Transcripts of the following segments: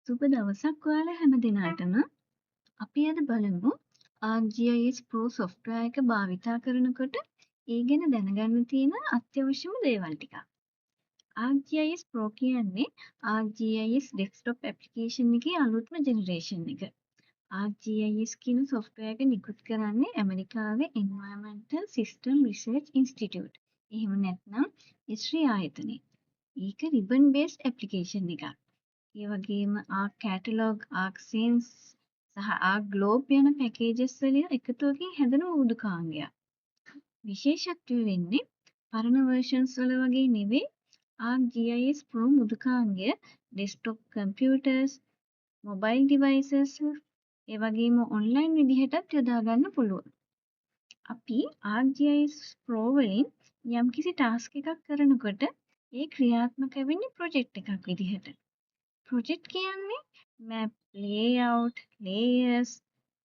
සුබ දවසක් ඔයාලා හැම දිනාටම. අපි අද බලමු ArcGIS Pro software එක භාවිතා කරනකොට ඒ ගැන දැනගන්න තියෙන අත්‍යවශ්‍යම දේවල් ටිකක්. ArcGIS Pro කියන්නේ ArcGIS desktop application එකේ අලුත්ම ජෙනරේෂන් එක. ArcGIS කියන software එක නිකුත් කරන්නේ ඇමරිකාවේ Environmental System Research Institute. එහෙම නැත්නම් ESRI ආයතනය. ඒක ribbon based application එකක්. ඒ වගේම ARC Catalog, ARC Sense සහ ARC Globe යන පැකේජස් වලින් එකතුවකින් හැදෙන මූදුකාංගයක්. විශේෂත්වය වෙන්නේ පරණ versions වල වගේ නෙවෙයි ArcGIS Pro මෘදුකාංගය desktop computers, mobile devices ඒ වගේම online විදිහටත් යොදා ගන්න පුළුවන්. අපි ArcGIS Pro වලින් යම්කිසි task එකක් කරනකොට ඒ ක්‍රියාත්මක වෙන්නේ project එකක් විදිහට. project කියන්නේ map, layout, layers,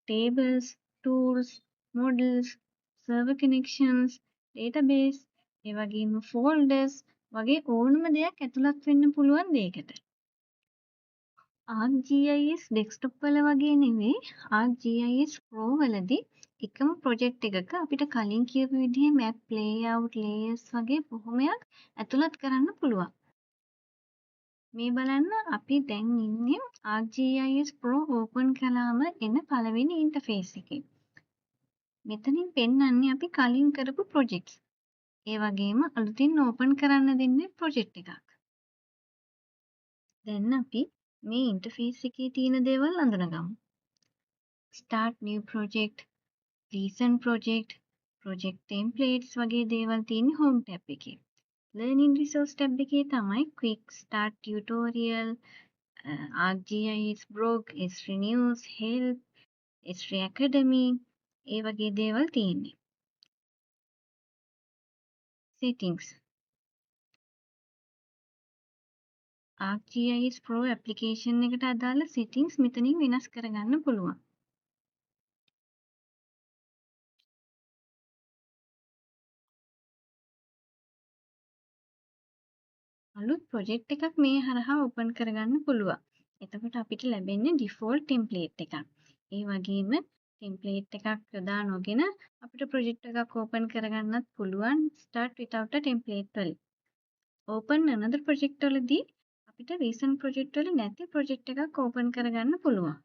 tables, tools, models, server connections, database, ඒ වගේම folders වගේ ඕනම දෙයක් ඇතුළත් වෙන්න පුළුවන් දෙයකට. ArcGIS desktop වල වගේ නෙවෙයි ArcGIS Pro වලදී එකම project එකක අපිට කලින් කියපු විදිහේ map, layout, layers වගේ බොහොමයක් ඇතුළත් කරන්න පුළුවන්. මේ බලන්න අපි දැන් ඉන්නේ ArcGIS Pro open කළාම එන පළවෙනි ඉන්ටර්ෆේස් එකේ. මෙතනින් පෙන්වන්නේ අපි කලින් කරපු projects. ඒ වගේම අලුතින් open කරන්න දෙන්නේ project එකක්. දැන් අපි මේ ඉන්ටර්ෆේස් එකේ තියෙන දේවල් අඳුනගමු. start new project, recent project, project templates වගේ දේවල් තියෙන්නේ home tab එකේ. learning resource tab එකේ තමයි quick start tutorial, ArcGIS blog, ESRI news, help, ESRI academy ඒ වගේ දේවල් තියෙන්නේ. settings. ArcGIS Pro application එකට අදාළ settings මෙතනින් වෙනස් කරගන්න පුළුවන්. අලුත් project එකක් මේ හරහා open කරගන්න පුළුවන්. එතකොට අපිට ලැබෙන්නේ default template එකක්. ඒ වගේම template එකක් යොදා නොගෙන අපිට project එකක් open කරගන්නත් පුළුවන් start without a template වලින්. open another project වලදී අපිට recent project වල නැති project එකක් open කරගන්න පුළුවන්.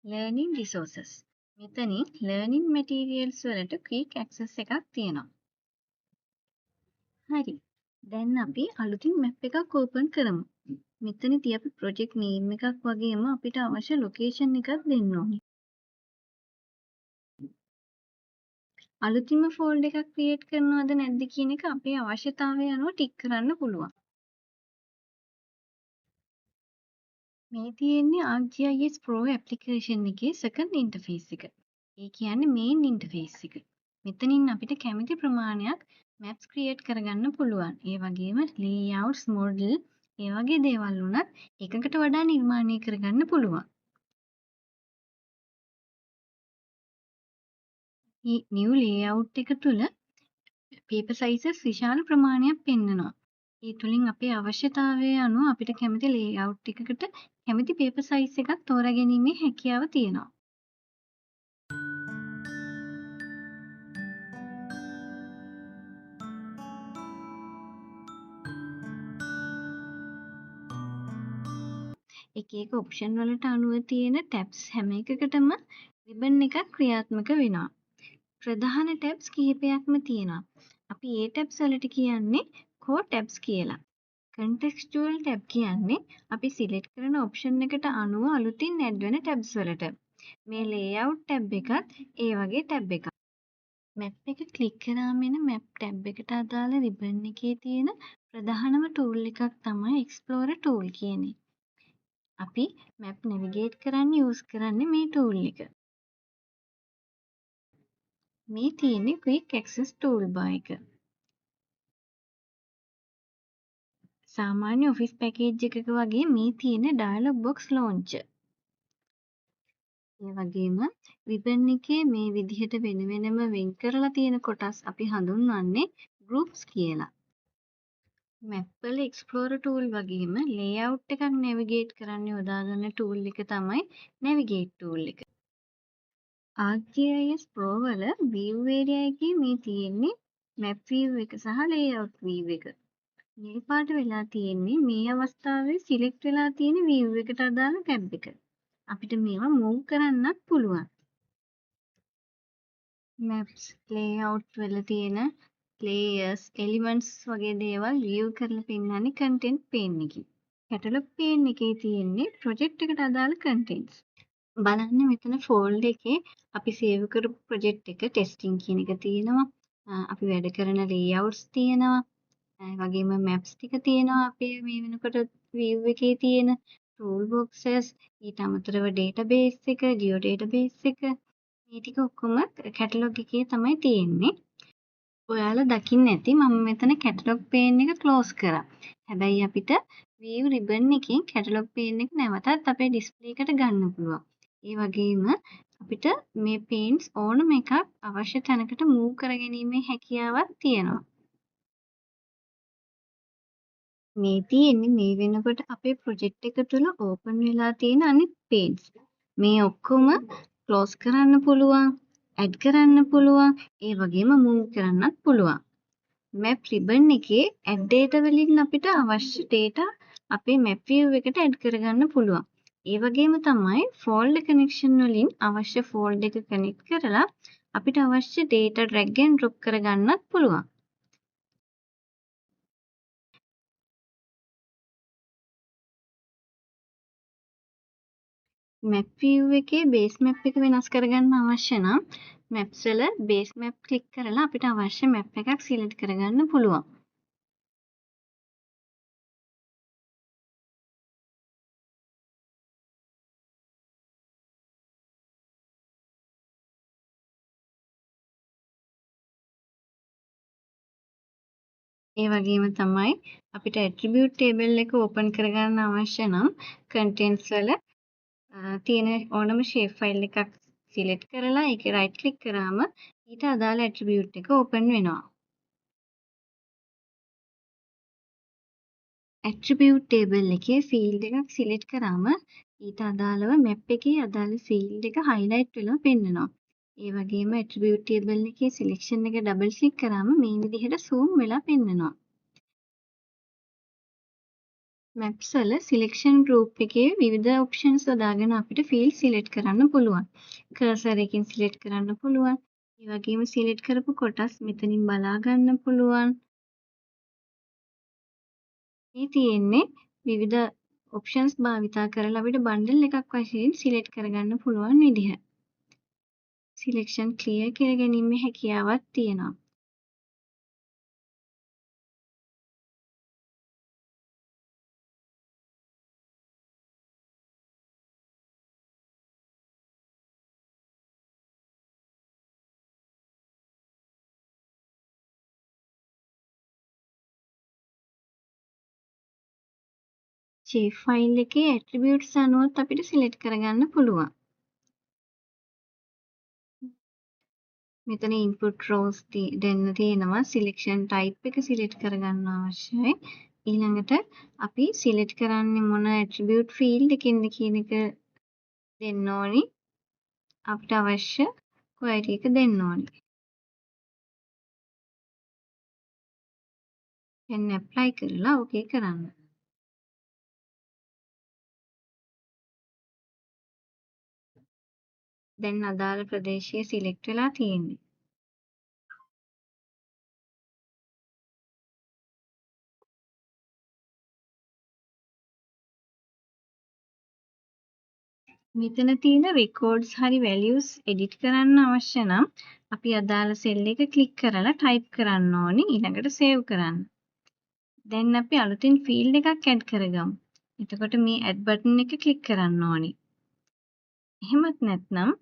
learning resources. මෙතනින් learning materials වලට quick access එකක් තියෙනවා. හරි. දැන් අපි අලුතින් map එකක් open කරමු. මෙතනදී අපි project name එකක් වගේම අපිට අවශ්‍ය location එකක් දෙන්න ඕනේ. අලුතින්ම folder එකක් create කරනවද නැද්ද කියන එක අපේ අවශ්‍යතාවය අනුව ටික් කරන්න පුළුවන්. මේ තියෙන්නේ ArcGIS Pro application එකේ second interface එක. ඒ කියන්නේ main interface එක. මෙතනින් අපිට කැමති ප්‍රමාණයක් maps create කරගන්න පුළුවන්. ඒ වගේම layouts, model ඒ වගේ දේවල් උනත් එකකට වඩා නිර්මාණය කරගන්න පුළුවන්. මේ new layout එක තුල paper sizes විශාල ප්‍රමාණයක් පෙන්වනවා. ඒ තුලින් අපේ අවශ්‍යතාවය අනුව අපිට කැමති layout එකකට කැමති paper size එකක් තෝරාගැනීමේ හැකියාව තියෙනවා. එක එක ඔප්ෂන් වලට අනුව තියෙන tabs හැම එකකටම ribbon එකක් ක්‍රියාත්මක වෙනවා. ප්‍රධාන tabs කිහිපයක්ම තියෙනවා. අපි ඒ tabs වලට කියන්නේ core tabs කියලා. contextual tab කියන්නේ අපි select කරන option එකට අනුව අලුතින් add වෙන tabs වලට. මේ layout tab එකත් ඒ වගේ tab එකක්. map එක click කරාම එන map tab එකට අදාළ ribbon එකේ තියෙන ප්‍රධානම tool එකක් තමයි explorer tool කියන්නේ. අපි map navigate කරන්න use කරන්නේ මේ tool එක. මේ තියෙන්නේ quick access toolbar එක. සාමාන්‍ය ඔෆිස් පැකේජ් එකක වගේ මේ තියෙන dialog box launcher. ඒ වගේම ribbon එකේ මේ විදිහට වෙන වෙනම වෙන් කරලා තියෙන කොටස් අපි හඳුන්වන්නේ groups කියලා. මැප් වල එක්ස්ප්ලෝරර් ටූල් වගේම ලේඅවුට් එකක් නැවිගේට් කරන්න යොදාගන්න ටූල් එක තමයි නැවිගේට් ටූල් එක. ArcGIS Pro වල view area එකේ මේ තියෙන්නේ map view එක සහ layout view එක. නිල් පාට වෙලා තියෙන්නේ මේ අවස්ථාවේ select වෙලා තියෙන view එකට අදාළ tab එක. අපිට මේවා move කරන්නත් පුළුවන්. maps layout වල තියෙන layers elements වගේ දේවල් view කරලා පෙන්නන්නේ content pane එකකින්. catalog pane එකේ තියෙන්නේ project එකට අදාළ contents. බලන්න මෙතන ෆෝල්ඩර් එකේ අපි සේව් කරපු ප්‍රොජෙක්ට් එක ටෙස්ටිං කියන එක තියෙනවා. අපි වැඩ කරන ලේඅවුට්ස් තියෙනවා. වගේම මැප්ස් ටික තියෙනවා අපේ මේ වෙනකොට view එකේ තියෙන tool boxes ඊට අමතරව database එක geo database එක මේ ටික ඔක්කොම catalog එකේ තමයි තියෙන්නේ. ඔයාලා දකින්න ඇති මම මෙතන catalog pane එක close කරා. හැබැයි අපිට view ribbon එකෙන් catalog pane එක නැවතත් අපේ display එකට ගන්න පුළුවන්. ඒ වගේම අපිට මේ panes ඕනම එකක් අවශ්‍ය තැනකට move කරගැනීමේ හැකියාවක් තියෙනවා. මේ තියෙන්නේ මේ වෙනකොට අපේ ප්‍රොජෙක්ට් එක තුළ ඕපන් වෙලා තියෙන අනිත් panes. මේ ඔක්කොම close කරන්න පුළුවන්, add කරන්න පුළුවන්, ඒ වගේම move කරන්නත් පුළුවන්. map ribbon එකේ add data වලින් අපිට අවශ්‍ය data අපේ map view එකට add කරගන්න පුළුවන්. ඒ වගේම තමයි folder connection වලින් අවශ්‍ය folder එක connect කරලා අපිට අවශ්‍ය data drag and drop කරගන්නත් පුළුවන්. map view එකේ base map එක වෙනස් කරගන්න අවශ්‍ය නම් maps වල base map click කරලා අපිට අවශ්‍ය map එකක් select කරගන්න පුළුවන්. ඒ වගේම තමයි අපිට attribute table එක open කරගන්න අවශ්‍ය නම් contents වල තියෙන ඕනම shape file එකක් select කරලා ඒකේ right click කරාම ඊට අදාළ attribute එක open වෙනවා. attribute table එකේ field එකක් select කරාම ඊට අදාළව map එකේ අදාළ field එක highlight වෙලා පෙන්නනවා. ඒ වගේම attribute table එකේ selection එක double click කරාම මේ විදිහට zoom වෙලා පෙන්නනවා. maps වල selection group එකේ විවිධ options යොදාගෙන අපිට field select කරන්න පුළුවන්. cursor එකකින් select කරන්න පුළුවන්. ඒ වගේම select කරපු කොටස් මෙතනින් බලා ගන්න පුළුවන්. මේ තියෙන්නේ විවිධ options භාවිතා කරලා අපිට bundle එකක් වශයෙන් select කරගන්න පුළුවන් විදිහ. selection clear කරගැනීමේ හැකියාවක් තියෙනවා. shape file එකේ attributes අනුවත් අපිට select කරගන්න පුළුවන්. මෙතන input rows දෙන්න තියෙනවා selection type එක select කරගන්න අවශ්‍යයි. ඊළඟට අපි select කරන්නේ මොන attribute field එකකින්ද කියන එක දෙන්න ඕනි. අපිට අවශ්‍ය query එක දෙන්න ඕනි. දැන් apply කරලා okay කරන්න. දැන් අදාළ ප්‍රදේශය select වෙලා තියෙන්නේ. මෙතන තියෙන records හරි values edit කරන්න අවශ්‍ය නම් අපි අදාළ cell එක click කරලා type කරන්න ඕනි ඊළඟට save කරන්න. දැන් අපි අලුතින් field එකක් add කරගමු. එතකොට මේ add button එක click කරන්න ඕනි. එහෙමත් නැත්නම්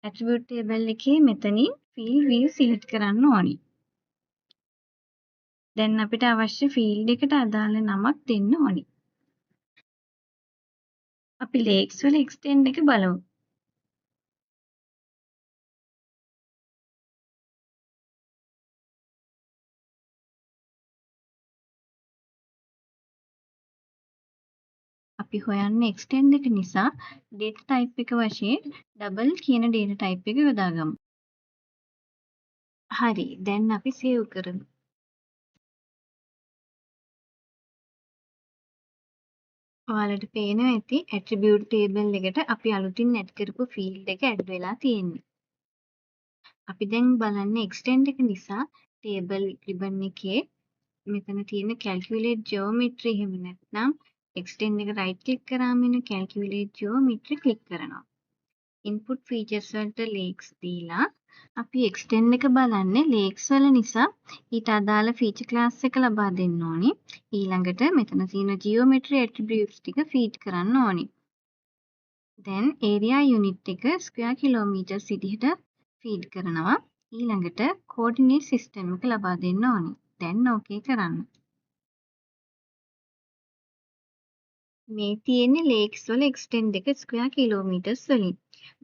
attribute table එකේ මෙතනින් field view select කරන්න ඕනි. දැන් අපිට අවශ්‍ය field එකට අදාළ නමක් දෙන්න ඕනි. අපි lakes වල extend එක බලමු. අපි හොයන්නේ extend එක නිසා data type එක වශයෙන් double කියන data type එක යොදාගමු. හරි. දැන් අපි save කරමු. ඔයාලට පේනවා ඇති attribute table එකට අපි අලුතින් add කරපු field එක add වෙලා තියෙන්නේ. අපි දැන් බලන්නේ extend එක නිසා table ribbon එකේ මෙතන තියෙන calculate geometry එහෙම නැත්නම් extend එක right click කරාම එන calculate geometry click කරනවා. input features වලට lakes දීලා අපි extend එක බලන්නේ lakes වල නිසා ඊට අදාළ feature class එක ලබා දෙන්න ඕනි. ඊළඟට මෙතන තියෙන geometry attributes ටික feed කරන්න ඕනි. දැන් area unit එක square kilometers විදිහට feed කරනවා. ඊළඟට coordinate system එක ලබා දෙන්න ඕනි. දැන් okay කරන්න. මේ තියෙන්නේ lakes වල extend එක square kilometers වලින්.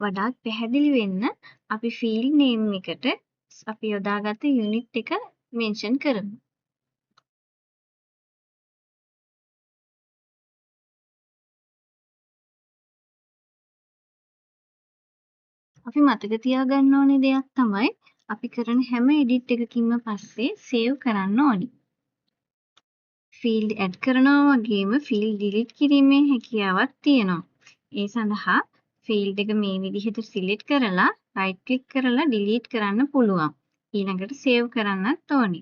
වඩාත් පැහැදිලි වෙන්න අපි field name එකට අපි යොදාගත්ත unit එක mention කරමු. අපි මතක තියාගන්න ඕනේ දෙයක් තමයි අපි කරන හැම edit එකකින්ම පස්සේ save කරන්න ඕනි. field add කරනවා වගේම field delete කිරීමේ හැකියාවක් තියෙනවා. ඒ සඳහා field එක මේ විදිහට select කරලා right click කරලා delete කරන්න පුළුවන්. ඊළඟට save කරන්නත් ඕනි.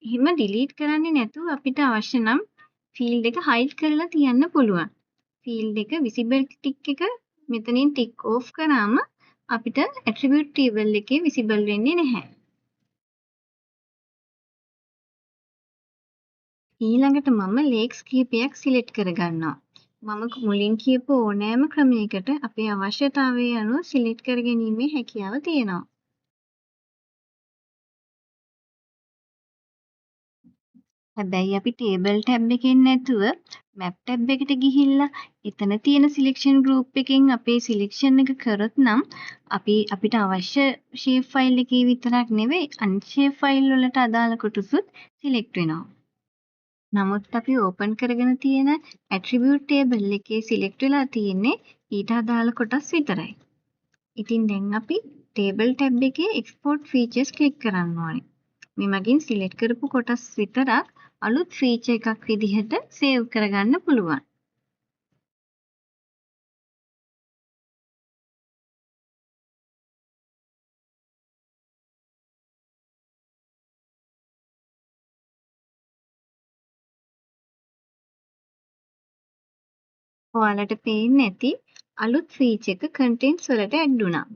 එහෙම delete කරන්නේ නැතුව අපිට අවශ්‍ය නම් field එක hide කරලා තියන්න පුළුවන්. field එක visible tick එක මෙතනින් tick off කරාම අපිට attribute table එකේ visible වෙන්නේ නැහැ. ඊළඟට මම lakes කීපයක් select කරගන්නවා. මම මුලින් කියපු ඕනෑම ක්‍රමයකට අපේ අවශ්‍යතාවය අනුව select කර ගැනීමේ හැකියාව තියෙනවා. හැබැයි අපි table tab එකෙන් නැතුව map tab එකට ගිහිල්ලා එතන තියෙන selection group එකෙන් අපේ selection එක කරොත් නම් අපිට අවශ්‍ය shape file එකේ විතරක් නෙවෙයි අනිත් shape file වලට අදාළ කොටසුත් select වෙනවා. නමුත් අපි open කරගෙන තියෙන attribute table එකේ select වෙලා තියෙන්නේ ඊට අදාළ කොටස් විතරයි. ඉතින් දැන් අපි table tab එකේ export features click කරන්න ඕනේ. මේ මගින් select කරපු කොටස් විතරක් අලුත් feature එකක් විදිහට save කරගන්න පුළුවන්. ඔයාලට පේන්නේ නැති අලුත් feature එක contents වලට add වුණා.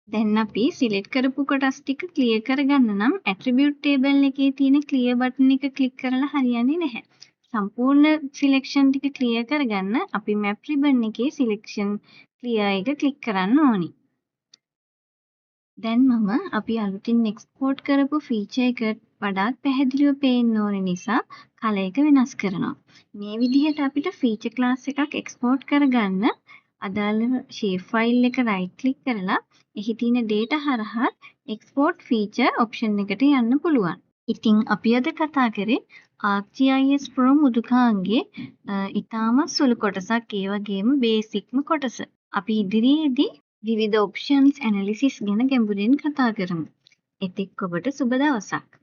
දැන් අපි select කරපු කොටස් ටික clear කරගන්න නම් attribute table එකේ තියෙන clear button එක click කරලා හරියන්නේ නැහැ. සම්පූර්ණ selection ටික clear කරගන්න අපි map ribbon එකේ selection clear එක click කරන්න ඕනි. දැන් මම අපි අලුතින් export කරපු feature එක වඩාත් පැහැදිලිව පේන්න ඕන නිසා color එක වෙනස් කරනවා. මේ විදිහට අපිට feature class එකක් export කරගන්න අදාළ shape file එක right click කරලා එහි තියෙන data හරහා export feature option එකට යන්න පුළුවන්. ඉතින් අපි අද කතා කරේ ArcGIS Pro මුදුකාංගේ ඉතාමත් සුළු කොටසක් ඒ වගේම බේසික්ම කොටස. අපි ඉදිරියේදී විවිධ options analysis ගැන ගැඹුරින් කතා කරමු. එතෙක් ඔබට සුබ දවසක්.